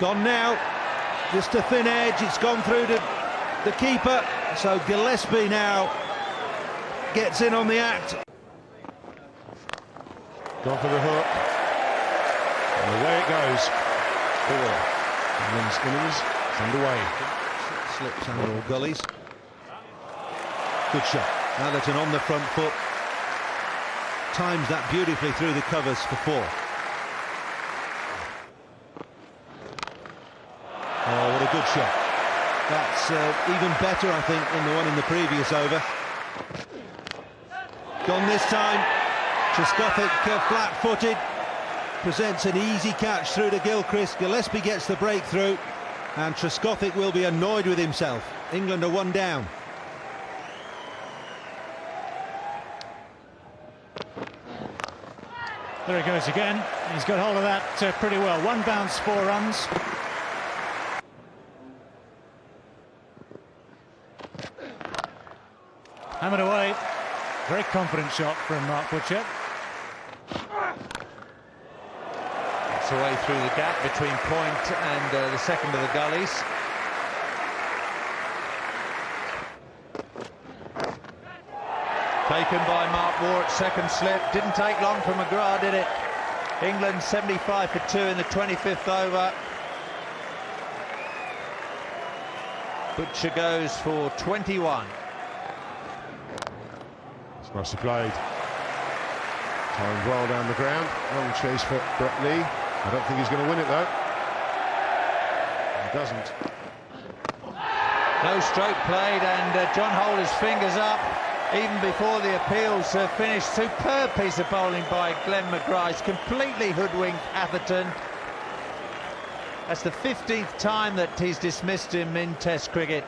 Gone now, just a thin edge, it's gone through to the keeper, so Gillespie now gets in on the act. Gone for the hook, and away it goes. 4. England's innings is underway. Slips and all gullies. Good shot. Atherton on the front foot. Times that beautifully through the covers for 4. Oh, what a good shot. That's even better, I think, than the one in the previous over. Gone this time. Trescothick flat-footed. Presents an easy catch through to Gilchrist. Gillespie gets the breakthrough. And Trescothick will be annoyed with himself. England are 1 down. There he goes again. He's got hold of that pretty well. 1 bounce, 4 runs. Hammered away. Very confident shot from Mark Butcher. It's away through the gap between point and the second of the gullies. Taken by Mark Waugh at second slip. Didn't take long for McGrath, did it? England 75 for 2 in the 25th over. Butcher goes for 21. It's nicely played. Timed well down the ground. Long chase for Brett Lee. I don't think he's going to win it though. He doesn't. No stroke played, and John Holder's fingers up even before the appeals finished. Superb piece of bowling by Glenn McGrath. He's completely hoodwinked Atherton. That's the 15th time that he's dismissed him in Test cricket.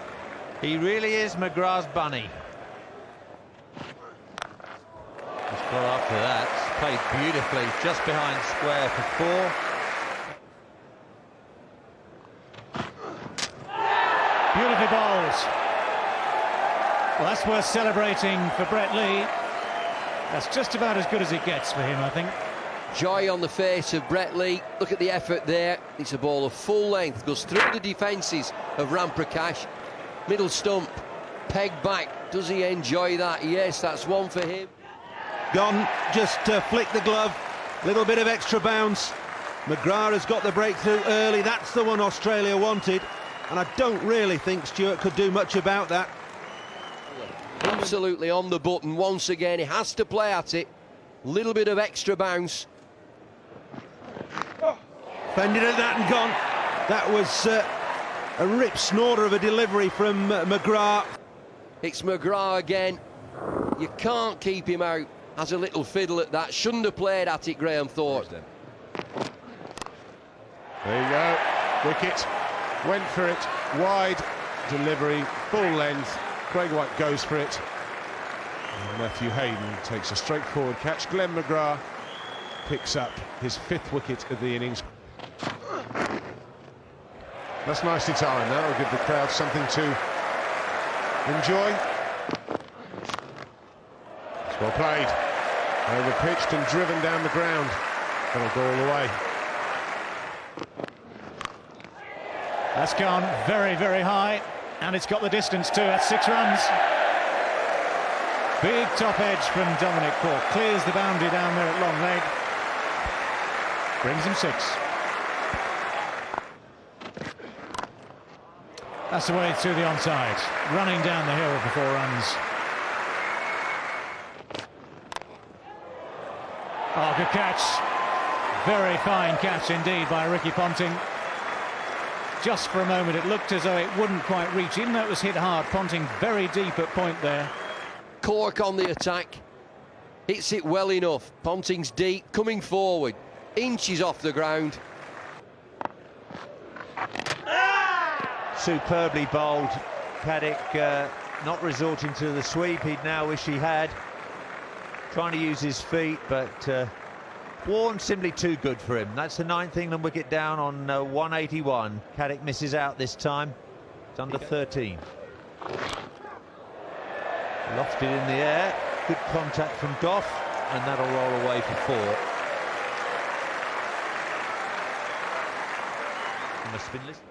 He really is McGrath's bunny. Just got after that. Played beautifully just behind square for 4. Beautifully bowled. Well, that's worth celebrating for Brett Lee. That's just about as good as it gets for him, I think. Joy on the face of Brett Lee. Look at the effort there. It's a ball of full length, goes through the defences of Ram Prakash. Middle stump, peg back. Does he enjoy that? Yes, that's 1 for him. Gone, just flick the glove. Little bit of extra bounce. McGrath has got the breakthrough early. That's the one Australia wanted. And I don't really think Stewart could do much about that. Absolutely on the button once again. He has to play at it. Little bit of extra bounce. Fended at that and gone. That was a rip snorter of a delivery from McGrath. It's McGrath again. You can't keep him out. Has a little fiddle at that. Shouldn't have played at it, Graham Thorpe. There you go. Wicket. Went for it. Wide delivery. Full length. Craig White goes for it. And Matthew Hayden takes a straightforward catch. Glenn McGrath picks up his 5th wicket of the innings. That's nicely timed. That will give the crowd something to enjoy. It's well played. Over-pitched and driven down the ground. That'll go all the way. That's gone very, very high, and it's got the distance too. That's 6 runs. Big top edge from Dominic Cork. Clears the boundary down there at long leg. Brings him 6. That's the way through the onside. Running down the hill for 4 runs. Oh, good catch. Very fine catch indeed by Ricky Ponting. Just for a moment it looked as though it wouldn't quite reach, even though it was hit hard. Ponting very deep at point there. Cork on the attack. Hits it well enough. Ponting's deep, coming forward. Inches off the ground. Superbly bowled. Paddock not resorting to the sweep he'd now wish he had. Trying to use his feet, but Warren simply too good for him. That's the 9th England wicket down on 181. Caddick misses out this time. It's under 13. Lofted in the air. Good contact from Goff, and that'll roll away for 4. on a spin list.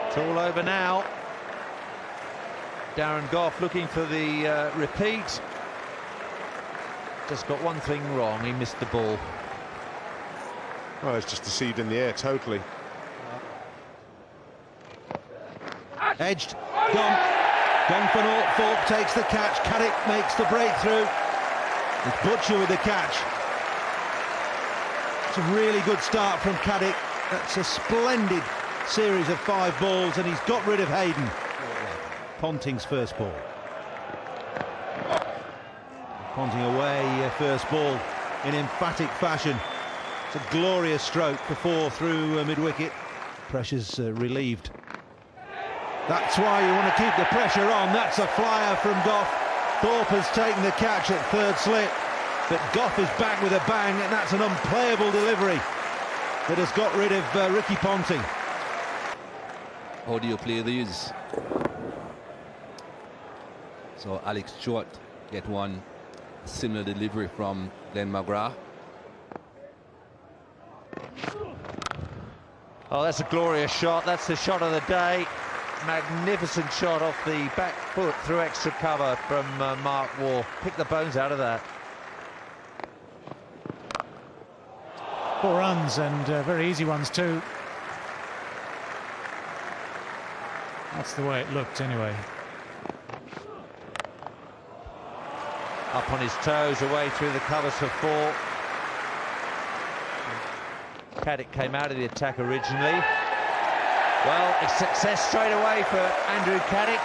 It's all over now. Darren Gough looking for the repeat. Just got one thing wrong, he missed the ball. Well, it's just deceived in the air totally. Edged, gone for naught. Thorpe takes the catch. Caddick makes the breakthrough. It's Butcher with the catch. It's a really good start from Caddick. That's a splendid series of 5 balls, and he's got rid of Hayden. Ponting's first ball. Ponting away, first ball in emphatic fashion. It's a glorious stroke for 4 through mid-wicket. Pressure's relieved. That's why you want to keep the pressure on. That's a flyer from Gough. Thorpe has taken the catch at third slip, but Gough is back with a bang, and that's an unplayable delivery that has got rid of Ricky Ponting. How do you play these? So Alex Stewart get one similar delivery from Glenn McGrath. Oh, that's a glorious shot. That's the shot of the day. Magnificent shot off the back foot through extra cover from Mark Waugh. Pick the bones out of that. 4 runs, and very easy ones too. That's the way it looked anyway. Up on his toes, away through the covers for 4. Caddick came out of the attack originally. Well, a success straight away for Andrew Caddick.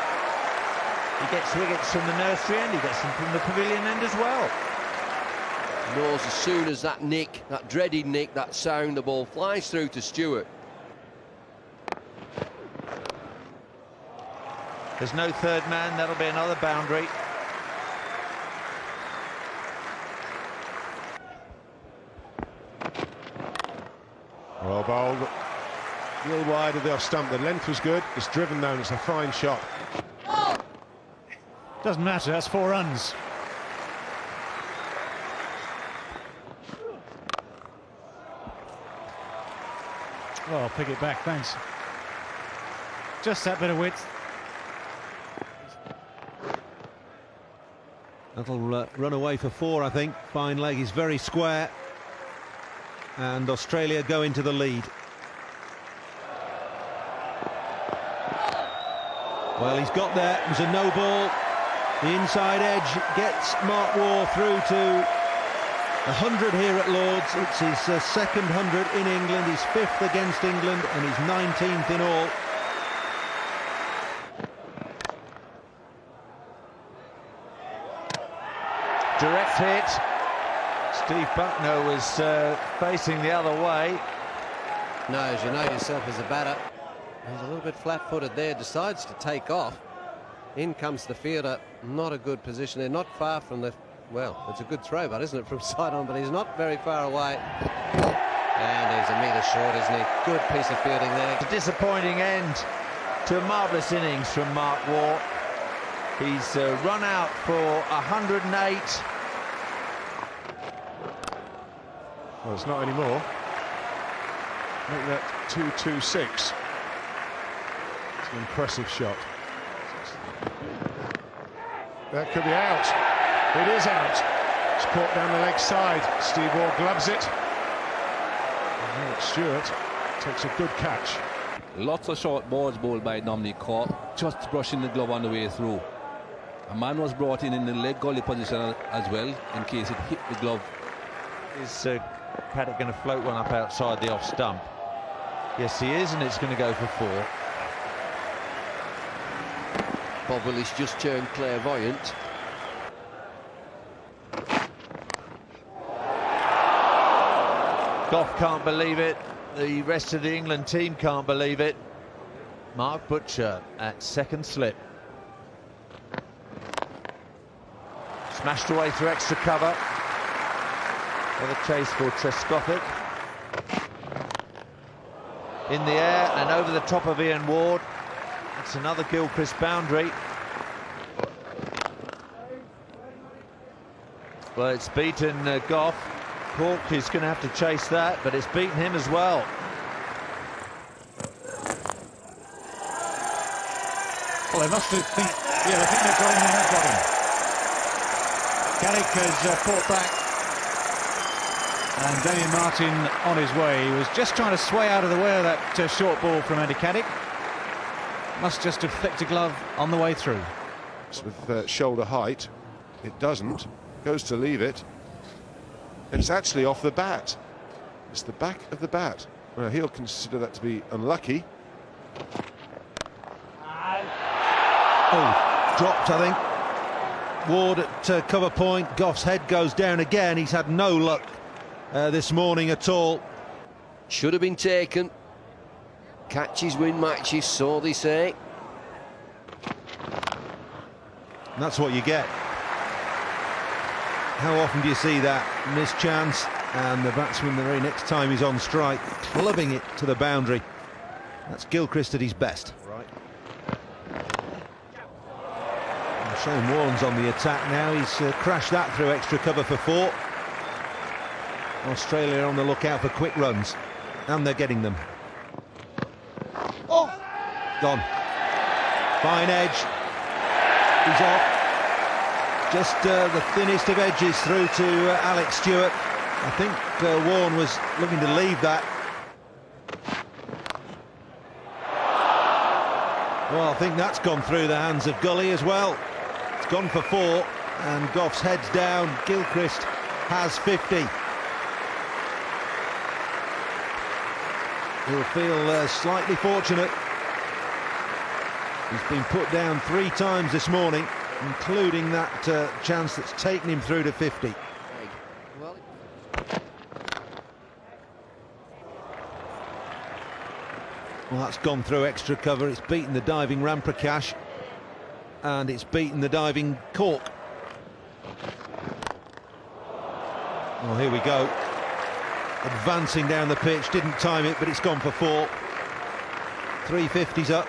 He gets wickets from the nursery end, he gets them from the pavilion end as well. He knows as soon as that nick, that dreaded nick, that sound, the ball flies through to Stewart. There's no third man, that'll be another boundary. Well bowled. A little wide of the off stump. The length was good. It's driven though, and it's a fine shot. Doesn't matter, that's 4 runs. Oh, I'll pick it back, thanks. Just that bit of width. That'll run away for 4, I think. Fine leg, is very square. And Australia go into the lead. Well, he's got there. It was a no ball. The inside edge gets Mark Waugh through to 100 here at Lord's. It's his second 100 in England, his 5th against England, and his 19th in all. Direct hit. Steve Buckner was facing the other way. No, as you know yourself as a batter, he's a little bit flat-footed there, decides to take off. In comes the fielder, not a good position there, not far from the, well, it's a good throw, but isn't it, from side on, but he's not very far away. And he's a metre short, isn't he? Good piece of fielding there. A disappointing end to a marvellous innings from Mark Waugh. He's run out for 108. Well, it's not anymore. Make that 2-2-6. It's an impressive shot. That could be out. It is out. It's caught down the leg side. Steve Waugh gloves it. And Alex Stewart takes a good catch. Lots of short balls bowled by Dominic Cork, just brushing the glove on the way through. A man was brought in the leg gully position as well, in case it hit the glove. Is Caddick going to float one up outside the off stump? Yes, he is, and it's going to go for 4. Bob Willis just turned clairvoyant. Gough can't believe it. The rest of the England team can't believe it. Mark Butcher at second slip. Smashed away through extra cover. For the chase for Trescothick. In the air and over the top of Ian Ward. That's another Gilchrist boundary. Well, it's beaten Gough. Cork is going to have to chase that, but it's beaten him as well. Well, they must have think, yeah, they think they've got him and they've got him. Caddick has fought back. And Damien Martin on his way. He was just trying to sway out of the way of that short ball from Andy Caddick. Must just have flicked a glove on the way through. With shoulder height, it doesn't. Goes to leave it. It's actually off the bat. It's the back of the bat. Well, he'll consider that to be unlucky. Oh, dropped, I think. Ward at cover point. Goff's head goes down again. He's had no luck this morning at all. Should have been taken. Catches win matches, so they say. And that's what you get. How often do you see that missed chance, and the batsman the very next time he's on strike, clubbing it to the boundary? That's Gilchrist at his best. Right. Shane Warne's on the attack now. He's crashed that through extra cover for 4. Australia are on the lookout for quick runs, and they're getting them. Oh! Gone. Fine edge. He's off. Just the thinnest of edges through to Alex Stewart. I think Warne was looking to leave that. Well, I think that's gone through the hands of Gully as well. It's gone for 4, and Goff's head's down. Gilchrist has 50. He'll feel slightly fortunate. He's been put down 3 times this morning, including that chance that's taken him through to 50. Well, that's gone through extra cover. It's beaten the diving Ramprakash, and it's beaten the diving Cork. Well, here we go. Advancing down the pitch, didn't time it, but it's gone for 4. 350's up.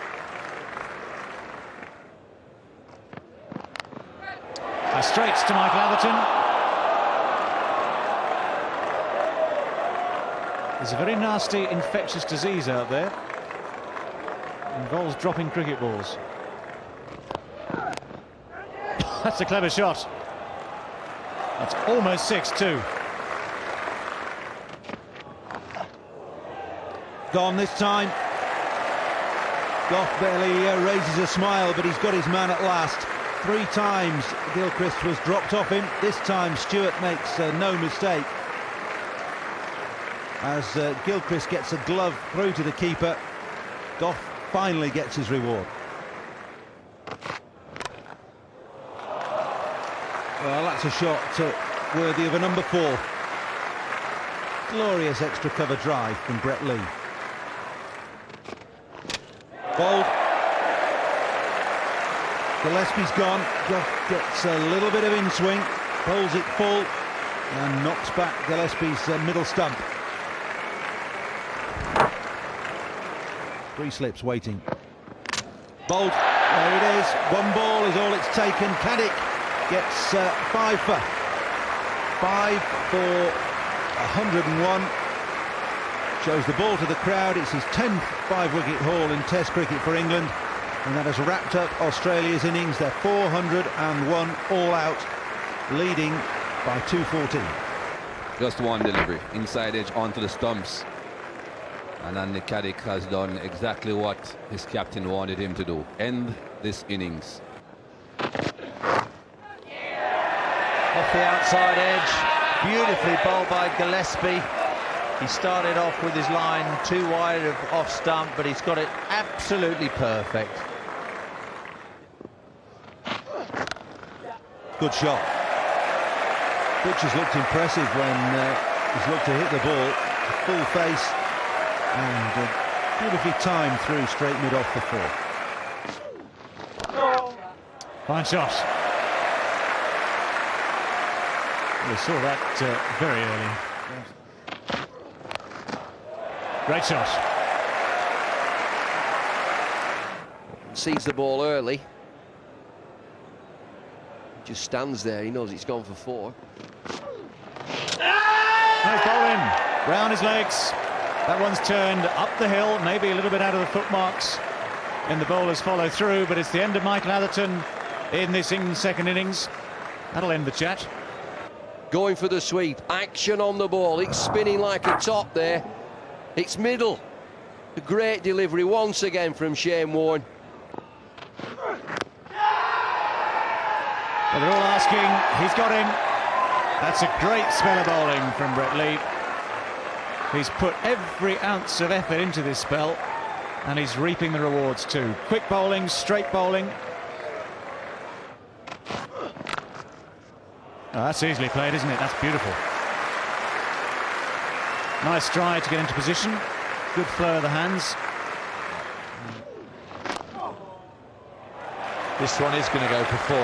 Straight to Michael Atherton. There's a very nasty infectious disease out there. Involves dropping cricket balls. That's a clever shot. That's almost 6-2. Gone this time. Goff barely raises a smile, but he's got his man at last. 3 times Gilchrist was dropped off him. This time Stewart makes no mistake. As Gilchrist gets a glove through to the keeper, Goff finally gets his reward. Well, that's a shot worthy of a number 4. Glorious extra cover drive from Brett Lee. Bowled. Gillespie's gone. Goff gets a little bit of in-swing, pulls it full, and knocks back Gillespie's middle stump. 3 slips waiting. Bowled. There it is. 1 ball is all it's taken. Caddick gets 5 for 101. Shows the ball to the crowd. It's his 10th 5-wicket haul in Test cricket for England. And that has wrapped up Australia's innings. They're 401 all out, leading by 214. Just one delivery, inside edge onto the stumps. And Andy Caddick has done exactly what his captain wanted him to do. End this innings. Off the outside edge. Beautifully bowled by Gillespie. He started off with his line too wide of off stump, but he's got it absolutely perfect. Good shot. Pitch has looked impressive when he's looked to hit the ball. Full face and beautifully timed through straight mid off the 4. Fine shot. We saw that very early. Great shot. Sees the ball early. Just stands there. He knows it's gone for 4. Nice ball in, round his legs. That one's turned up the hill, maybe a little bit out of the footmarks, and the bowlers follow through, but it's the end of Michael Atherton in this England second innings. That'll end the chat. Going for the sweep, action on the ball, it's spinning like a top there. It's middle. A great delivery once again from Shane Warne. Well, they're all asking, he's got him. That's a great spell of bowling from Brett Lee. He's put every ounce of effort into this spell, and he's reaping the rewards too. Quick bowling, straight bowling. Oh, that's easily played, isn't it? That's beautiful. Nice stride to get into position. Good flow of the hands. This one is going to go for 4.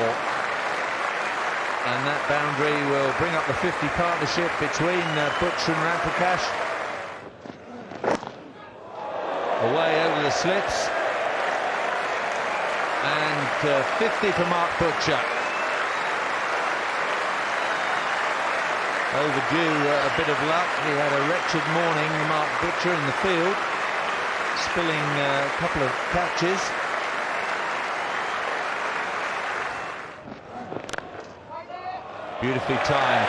And that boundary will bring up the 50 partnership between Butcher and Ramprakash. Away over the slips. And 50 for Mark Butcher. Overdue a bit of luck. He had a wretched morning, Mark Butcher, in the field, spilling a couple of catches. Beautifully timed.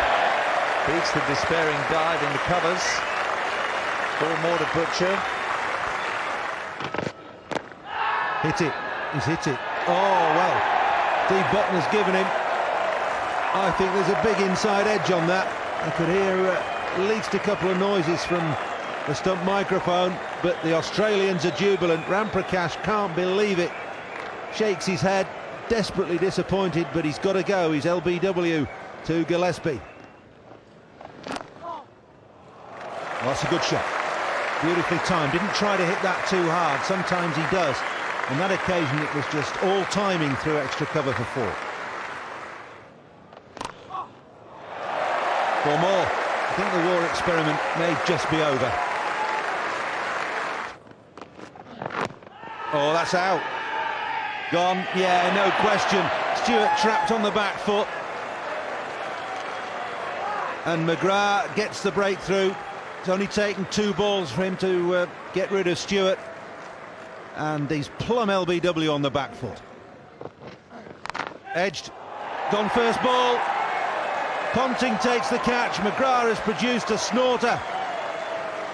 Beats the despairing dive in the covers. 4 more to Butcher. Hit it. He's hit it. Oh, well. Steve Button's given him. I think there's a big inside edge on that. I could hear at least a couple of noises from the stump microphone, but the Australians are jubilant. Ramprakash can't believe it. Shakes his head, desperately disappointed, but he's got to go. He's LBW to Gillespie. Well, that's a good shot. Beautifully timed. Didn't try to hit that too hard. Sometimes he does. On that occasion, it was just all timing through extra cover for 4. 4 more. I think the war experiment may just be over. Oh, that's out. Gone. Yeah, no question. Stewart trapped on the back foot. And McGrath gets the breakthrough. It's only taken 2 balls for him to get rid of Stewart. And he's plumb LBW on the back foot. Edged. Gone first ball. Ponting takes the catch. McGrath has produced a snorter.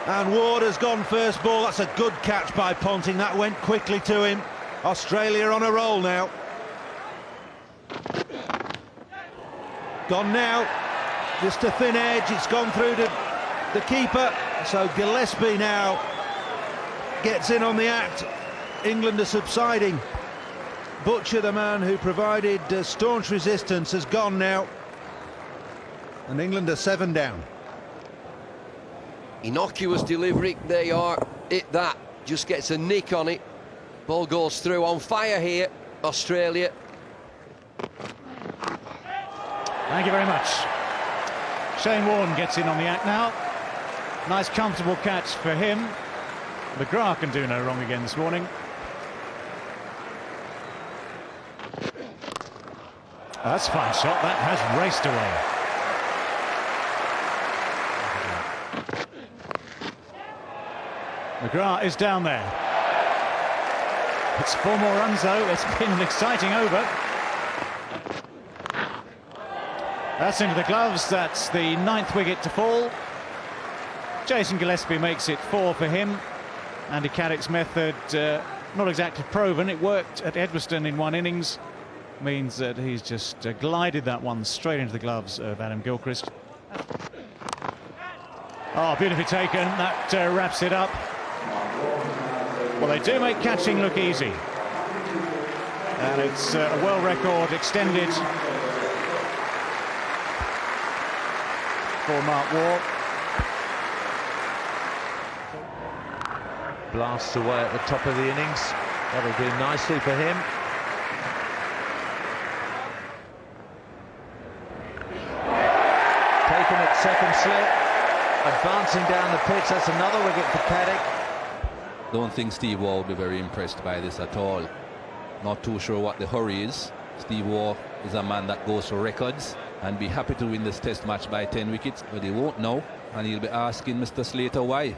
And Ward has gone first ball. That's a good catch by Ponting. That went quickly to him. Australia on a roll now. Gone now. Just a thin edge. It's gone through to the keeper. So Gillespie now gets in on the act. England are subsiding. Butcher, the man who provided staunch resistance, has gone now. And England are 7 down. Innocuous delivery, they are it that. Just gets a nick on it. Ball goes through. On fire here, Australia. Thank you very much. Shane Warne gets in on the act now. Nice comfortable catch for him. McGrath can do no wrong again this morning. Oh, that's a fine shot. That has raced away. McGrath is down there. It's 4 more runs though. It's been an exciting over. That's into the gloves. That's the 9th wicket to fall. Jason Gillespie makes it 4 for him. Andy Caddick's method, not exactly proven. It worked at Edgbaston in 1 innings. Means that he's just glided that one straight into the gloves of Adam Gilchrist. Oh, beautifully taken. That wraps it up. Well, they do make catching look easy. And it's a world record extended for Mark Waugh. Blasts away at the top of the innings. That'll do nicely for him. Taken at second slip. Advancing down the pitch. That's another wicket for Caddick. Don't think Steve Waugh will be very impressed by this at all. Not too sure what the hurry is. Steve Waugh is a man that goes for records and be happy to win this test match by 10 wickets, but he won't know. and he'll be asking Mr. Slater why.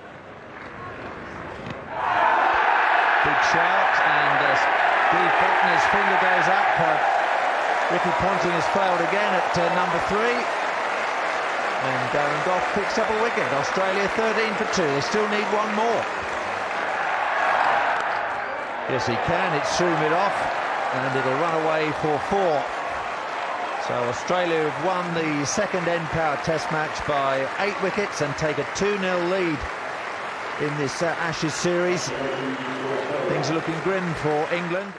Big shout, and Steve Faulkner's finger goes up. Ricky Ponting has failed again at number 3. And Darren Gough picks up a wicket. Australia 13 for 2. They still need one more. Yes, he can. It's through mid-off, and it'll run away for 4. So Australia have won the second end power test match by 8 wickets and take a 2-0 lead in this Ashes series. Things are looking grim for England.